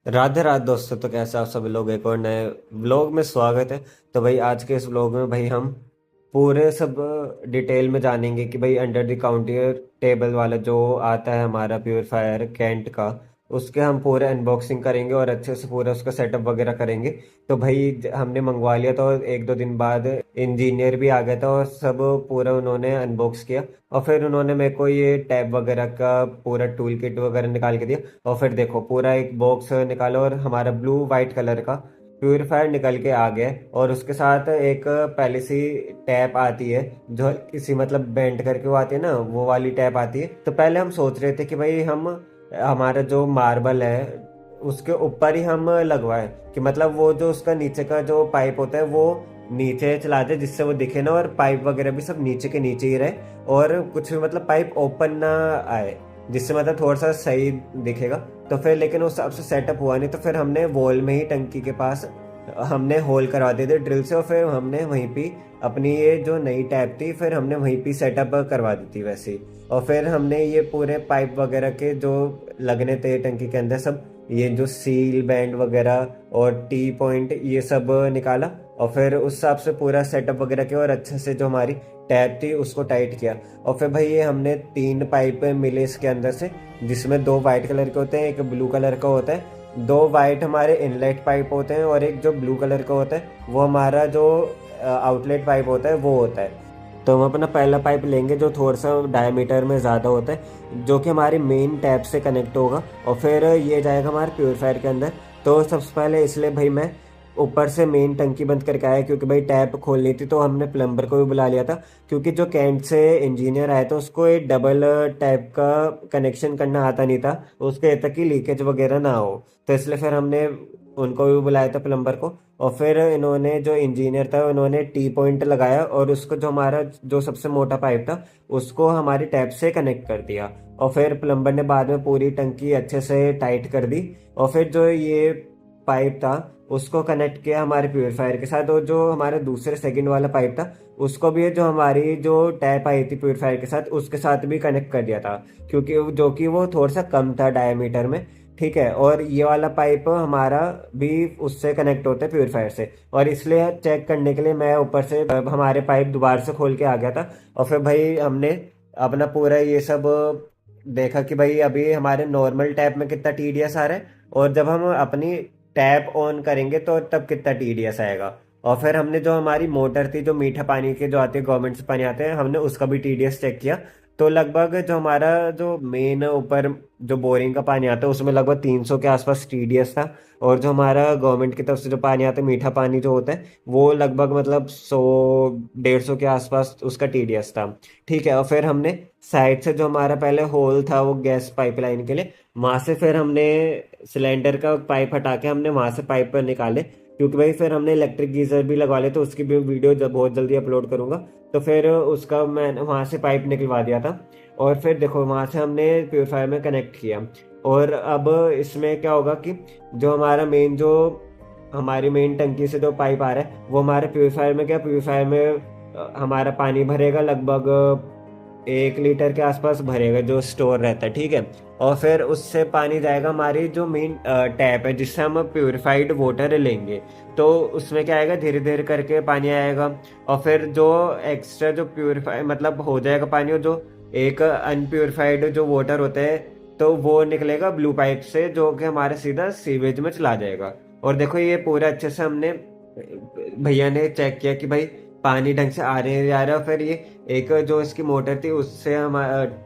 राधे राधे दोस्तों। तो कैसे आप सभी लोग, एक और नए व्लॉग में स्वागत है। तो भाई आज के इस व्लॉग में भाई हम पूरे सब डिटेल में जानेंगे कि भाई अंडर द काउंटर टेबल वाला जो आता है हमारा प्योरीफायर कैंट का, उसके हम पूरे अनबॉक्सिंग करेंगे और अच्छे से पूरा उसका सेटअप वगैरह करेंगे। तो भाई हमने मंगवा लिया था और एक दो दिन बाद इंजीनियर भी आ गया था और सब पूरा उन्होंने अनबॉक्स किया। और फिर उन्होंने मेरे को ये टैब वगैरह का पूरा टूल किट वगैरह निकाल के दिया। और फिर देखो पूरा एक बॉक्स निकालो और हमारा ब्लू वाइट कलर का प्यूरीफायर निकल के आ गया है। और उसके साथ एक पहले सी टैप आती है जो किसी मतलब बेंड करके वो आती है ना, वो वाली टैप आती है। तो पहले हम सोच रहे थे कि भाई हम हमारा जो मार्बल है उसके ऊपर ही हम लगवाए, कि मतलब वो जो उसका नीचे का जो पाइप होता है वो नीचे चला दे जिससे वो दिखे ना, और पाइप वगैरह भी सब नीचे के नीचे ही रहे और कुछ भी मतलब पाइप ओपन ना आए, जिससे मतलब थोड़ा सा सही दिखेगा। तो फिर लेकिन उस हिसाब से सेटअप हुआ नहीं, तो फिर हमने वॉल में ही टंकी के पास हमने होल करवा दिए थे ड्रिल से। और फिर हमने वहीं पे अपनी ये जो नई टैप थी फिर हमने वहीं पे सेटअप करवा दी थी वैसे ही। और फिर हमने ये पूरे पाइप वगैरह के जो लगने थे टंकी के अंदर सब, ये जो सील बैंड वगैरह और टी पॉइंट ये सब निकाला। और फिर उस हिसाब से पूरा सेटअप वगैरह किया और अच्छे से जो हमारी टैप थी उसको टाइट किया। और फिर भाई ये हमने 3 पाइप मिले इसके अंदर से, जिसमें 2 वाइट कलर के होते हैं, एक ब्लू कलर का होता है। 2 वाइट हमारे इनलेट पाइप होते हैं और एक जो ब्लू कलर का होता है वो हमारा जो आउटलेट पाइप होता है वो होता है। तो हम अपना पहला पाइप लेंगे जो थोड़ा सा डायमीटर में ज़्यादा होता है, जो कि हमारी मेन टैप से कनेक्ट होगा। और फिर ये जाएगा हमारे प्योरीफायर के अंदर। तो सबसे पहले इसलिए भाई मैं ऊपर से मेन टंकी बंद करके आया, क्योंकि भाई टैप खोलनी थी। तो हमने प्लम्बर को भी बुला लिया था, क्योंकि जो कैंट से इंजीनियर आया था उसको एक डबल टैप का कनेक्शन करना आता नहीं था, उसके तक की लीकेज वगैरह ना हो। तो इसलिए फिर हमने उनको भी बुलाया था प्लम्बर को। और फिर इन्होंने जो इंजीनियर था उन्होंने टी पॉइंट लगाया और उसको जो हमारा जो सबसे मोटा पाइप था उसको हमारी टैप से कनेक्ट कर दिया। और फिर प्लम्बर ने बाद में पूरी टंकी अच्छे से टाइट कर दी। और फिर जो ये पाइप था उसको कनेक्ट किया हमारे प्योरीफायर के साथ, और जो हमारे दूसरे सेकंड वाला पाइप था उसको भी जो हमारी जो टैप आई थी प्योरीफायर के साथ उसके साथ भी कनेक्ट कर दिया था, क्योंकि जो कि वो थोड़ा सा कम था डायमीटर में। ठीक है, और ये वाला पाइप हमारा भी उससे कनेक्ट होता है प्योरीफायर से। और इसलिए चेक करने के लिए मैं ऊपर से हमारे पाइप दोबारा से खोल के आ गया था। और फिर भाई हमने अपना पूरा ये सब देखा कि भाई अभी हमारे नॉर्मल टैप में कितना टीडीएस आ रहा है, और जब हम अपनी टैप ऑन करेंगे तो तब कितना टीडीएस आएगा। और फिर हमने जो हमारी मोटर थी जो मीठा पानी के जो आते हैं गवर्नमेंट से पानी आते हैं, हमने उसका भी टीडीएस चेक किया। तो लगभग जो हमारा जो मेन ऊपर जो बोरिंग का पानी आता है उसमें लगभग 300 के आसपास टीडीएस था। और जो हमारा गवर्नमेंट की तरफ से जो पानी आता है मीठा पानी जो होता है वो लगभग मतलब 100-150 के आसपास उसका टीडीएस था। ठीक है, और फिर हमने साइड से जो हमारा पहले होल था वो गैस पाइपलाइन के लिए, वहां से फिर हमने सिलेंडर का पाइप हटा के हमने वहां से पाइप पर निकाले, क्योंकि भाई फिर हमने इलेक्ट्रिक गीजर भी लगवा लिया तो उसकी भी वीडियो जब बहुत जल्दी अपलोड करूंगा। तो फिर उसका मैं वहां से पाइप निकलवा दिया था। और फिर देखो वहां से हमने प्योरीफायर में कनेक्ट किया। और अब इसमें क्या होगा कि जो हमारा मेन जो हमारी मेन टंकी से जो पाइप आ रहा है वो हमारे प्योरीफायर में, क्या प्योरीफायर में हमारा पानी भरेगा लगभग 1 लीटर के आसपास भरेगा जो स्टोर रहता है। ठीक है, और फिर उससे पानी जाएगा हमारी जो मेन टैप है जिससे हम प्योरीफाइड वाटर लेंगे। तो उसमें क्या आएगा, धीरे धीरे करके पानी आएगा। और फिर जो एक्स्ट्रा जो प्योरीफाई मतलब हो जाएगा पानी, और जो एक अनप्योरीफाइड जो वाटर होता है तो वो निकलेगा ब्लू पाइप से, जो कि हमारे सीधा सीवेज में चला जाएगा। और देखो ये पूरा अच्छे से हमने भैया ने चेक किया कि भाई पानी ढंग से आ रहे हैं आ रहा है। फिर ये एक जो इसकी मोटर थी उससे हम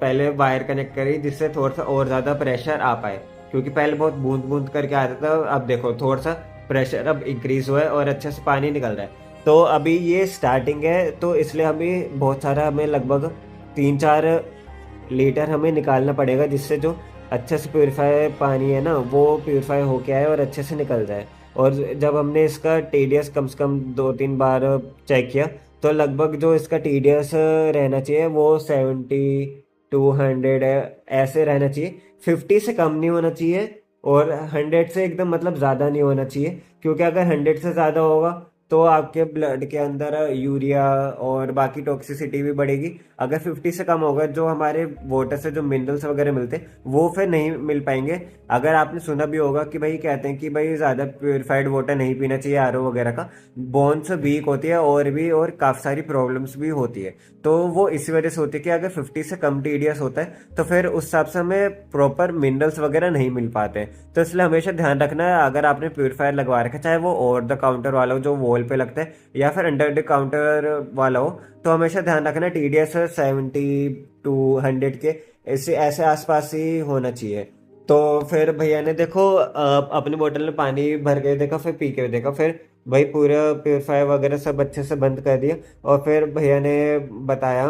पहले वायर कनेक्ट करी जिससे थोड़ा सा और ज्यादा प्रेशर आ पाए, क्योंकि पहले बहुत बूंद बूंद करके आता था। अब देखो थोड़ा सा प्रेशर अब इंक्रीज हुआ है और अच्छे से पानी निकल रहा है। तो अभी ये स्टार्टिंग है तो इसलिए हमें बहुत सारा, हमें लगभग 3-4 लीटर हमें निकालना पड़ेगा, जिससे जो अच्छे से प्योरीफाई पानी है ना वो प्योरीफाई होके आए और अच्छे से निकल जाए। और जब हमने इसका टीडीएस कम से कम 2-3 बार चेक किया तो लगभग जो इसका टीडीएस रहना चाहिए वो 70-100 ऐसे रहना चाहिए। 50 से कम नहीं होना चाहिए और 100 से एकदम मतलब ज़्यादा नहीं होना चाहिए, क्योंकि अगर 100 से ज़्यादा होगा तो आपके ब्लड के अंदर यूरिया और बाकी टॉक्सिसिटी भी बढ़ेगी। अगर 50 से कम होगा, जो हमारे वाटर से जो मिनरल्स वगैरह मिलते हैं वो फिर नहीं मिल पाएंगे। अगर आपने सुना भी होगा कि भाई कहते हैं कि भाई ज़्यादा प्योरीफाइड वाटर नहीं पीना चाहिए आरओ वगैरह का, बोन्स वीक होती है और काफ़ी सारी प्रॉब्लम्स भी होती है। तो वो इसी वजह से होती है कि अगर 50 से कम टीडीएस होता है तो फिर उस हिसाब से हमें प्रॉपर मिनरल्स वगैरह नहीं मिल पाते हैं। तो इसलिए हमेशा ध्यान रखना है, अगर आपने प्योरीफायर लगवा रखा है, चाहे वो ओवर द काउंटर वाला हो जो वॉल पे लगता है या फिर अंडर द काउंटर वाला हो, तो हमेशा ध्यान रखना टीडीएस 70 to 100 के ऐसे ऐसे आसपास ही होना चाहिए। तो फिर भैया ने देखो अपनी बोतल में पानी भर के देखा, फिर पी के देखा, फिर भाई पूरा प्योरीफायर वगैरह सब अच्छे से बंद कर दिया। और फिर भैया ने बताया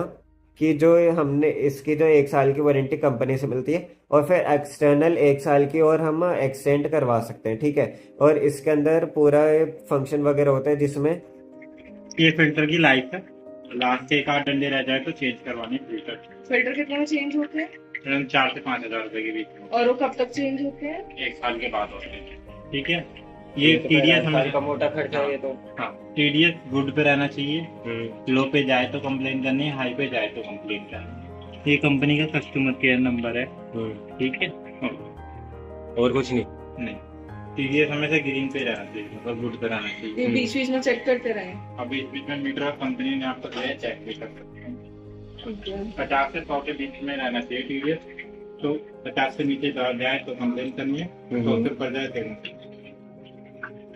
कि जो हमने इसकी जो 1 साल की वारंटी कंपनी से मिलती है और फिर एक्सटर्नल 1 साल की और हम एक्सटेंड करवा सकते हैं, ठीक है। और इसके अंदर पूरा फंक्शन वगैरह होता है जिसमें ये फिल्टर की लाइफ है, लास्ट के 1 आध डंडे रह जाए तो चेंज करवाने फिल्टर। फिल्टर कितने में चेंज होते हैं? 4 से 5 हजार रुपए के बीच में। और वो कब तक चेंज होते हैं? 1 साल के बाद होते हैं, ठीक है। ये टीडीएस हमें का मोटा खर्चा है ये तो। हाँ, टीडीएस गुड पे रहना चाहिए। लो पे जाए तो कंप्लेन करनी है, हाई पे जाए तो कंप्लेन करनी है। ये कंपनी का कस्टमर केयर नंबर है, ठीक है। और कुछ नहीं। नहीं, टीडीएस हमेशा ग्रीन पे रहना चाहिए, मतलब गुड पे रहना ये चाहिए। बीच बीच में चेक करते रहे। अभी इस बीच में मीटर कंपनी ने आपको दिया है, चेक भी कर सकते हैं। 50 से 100 के बीच में रहना चाहिए टीडीएस। तो 50 से नीचे जाए तो कंप्लेन करनी है, 100 से ऊपर जाए तो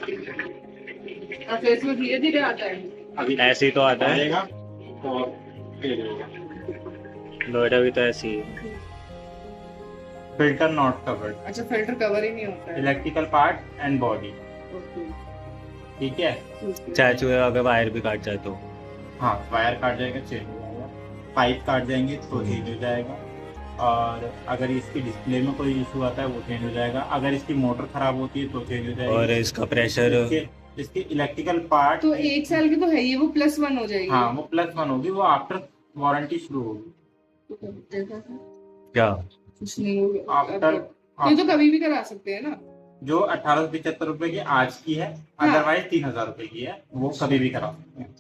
और फिर इसमें धीरे धीरे आता है। अभी ऐसे ही तो आता है। और फिर होगा। नोएडा भी तो ऐसी है। फिल्टर नॉट कवर्ड, अच्छा, फिल्टर कवर ही नहीं होता है। Electrical part and body, okay, ठीक है। चाहे चुहे अगर वायर भी काट जाए तो। हाँ, वायर काट जाएगा चेंज हो जाएगा, पाइप काट जाएंगे तो चेंज हो जाएगा। और अगर इसकी डिस्प्ले में कोई इशू आता है वो चेंज हो जाएगा। अगर इसकी मोटर खराब होती है तो चेंज हो जाएगा। और इसका प्रेशर, इसके इलेक्ट्रिकल पार्ट तो 1 साल की तो है ही, वो +1 हो जाएगी। हाँ, वो +1 होगी, वो आफ्टर वारंटी शुरू होगी। क्या कुछ नहीं होगा आफ्टर ये तो कभी भी करा सकते हैं ना। जो 1875 रुपए की आज की है, हाँ। अदरवाइज 3000 रुपए की है, वो कभी भी करा सकते हैं।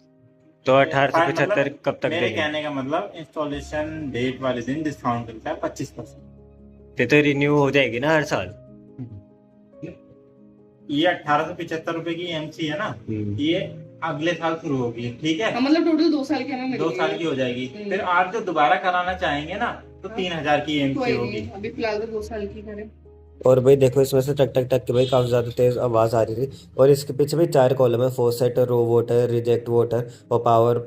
तो 1875 कब तक मेरे देंगे? कहने का मतलब इंस्टॉलेशन डेट वाले दिन डिस्काउंट मिलता है 25%। तो रिन्यू हो जाएगी ना हर साल? ये 1875 रुपए की एमसी है ना, ये अगले साल शुरू होगी, ठीक है। हाँ, मतलब टोटल 2 साल की हमें मिलेगी। 2 साल की हो जाएगी। फिर आप जो दोबारा कराना चाहेंगे ना तो 3000 की एमसी कोई होगी। नहीं, अभी फिलहाल तो 2 साल की करें। और भाई देखो इसमें से टक टक टक के भाई काफ़ी ज़्यादा तेज़ आवाज़ आ रही थी। और इसके पीछे भी 4 कॉलम है, फोसेट, रो वाटर, रिजेक्ट वाटर और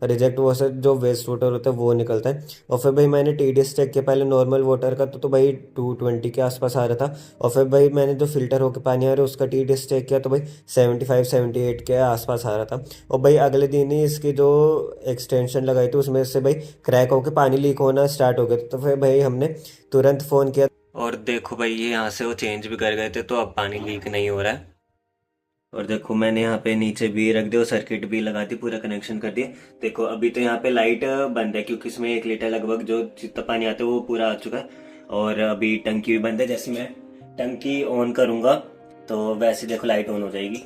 रिजेक्ट वाटर जो वेस्ट वाटर होता है वो निकलता है। और फिर भाई मैंने टीडीएस चेक किया पहले नॉर्मल वाटर का, तो भाई 220 के आसपास आ रहा था। और फिर भाई मैंने जो फिल्टर होकर पानी आ रहा है उसका टीडीएस चेक किया तो भाई 75-78 के आसपास आ रहा था। और भाई अगले दिन ही इसकी जो एक्सटेंशन लगाई थी उसमें से भाई क्रैक होकर पानी लीक होना स्टार्ट हो गया। तो फिर भाई हमने तुरंत फ़ोन किया और देखो भाई ये यहाँ से वो चेंज भी कर गए थे, तो अब पानी लीक नहीं हो रहा है। और देखो मैंने यहाँ पे नीचे भी रख दिया, सर्किट भी लगा दी, पूरा कनेक्शन कर दिया। देखो अभी तो यहाँ पे लाइट बंद है क्योंकि इसमें 1 लीटर लगभग जो जितना पानी आता है वो पूरा आ चुका है। और अभी टंकी भी बंद है, जैसे मैं टंकी ऑन करूँगा तो वैसे देखो लाइट ऑन हो जाएगी।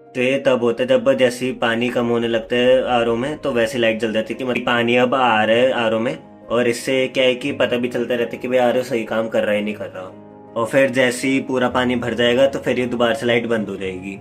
तो ये तब होता है जब जैसे ही पानी कम होने लगता है आरओ में, तो वैसे लाइट जल जाती है कि मतलब पानी अब आ रहा है आरओ में। और इससे क्या है कि पता भी चलता रहता है कि भाई आरओ सही काम कर रहा है नहीं कर रहा। और फिर जैसे ही पूरा पानी भर जाएगा तो फिर ये दोबारा से लाइट बंद हो जाएगी।